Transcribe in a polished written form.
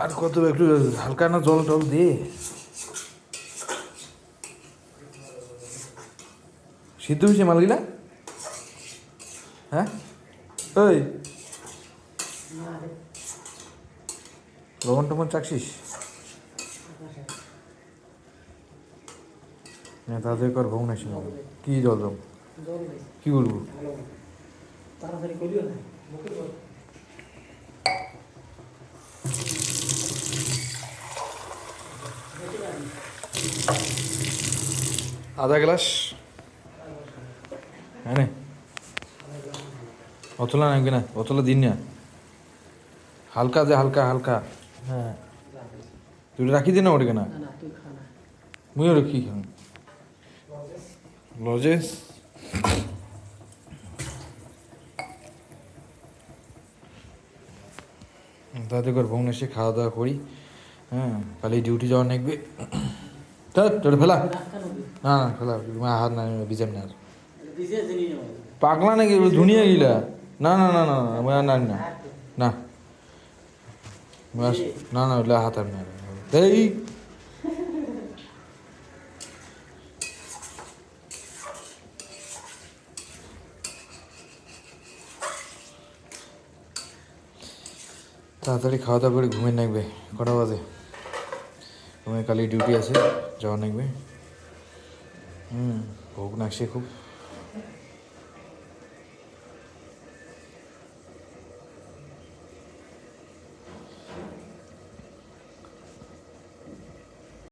আর কত একটু হালকা না জল টল দিয়ে সিদ্ধ হয়েছে মালগুলা। হ্যাঁ ওই লবণ টবণ চাকছিস না? তাদের কর ভোগ নাসি কি জল জল কি বলবো। আধা গ্লাস হ্যাঁ অতলা নামবে না, অতলা দিন না, হালকা দে হালকা হালকা। হ্যাঁ তুই রাখি দে না ওটাকে না, মুইও রাখি খান লজেস। তাতে করে ভোগ এসে খাওয়া দাওয়া করি। হ্যাঁ কালি ডিউটি যাওয়ার নাকবে। তোর ফেলা না না ফেলা হাত না বিজাম না পাগলা নাকি ধুনিয়া গিলা। না না না না না না না না না না ওগুলা হাত আর না এই তাড়াতাড়ি খাওয়া দাওয়া করে ঘুমিয়ে নাকবে। কটা বাজে? ঘুমিয়ে কালি ডিউটি আছে, যাওয়া নাকবে। ভোগ নাকছে খুব।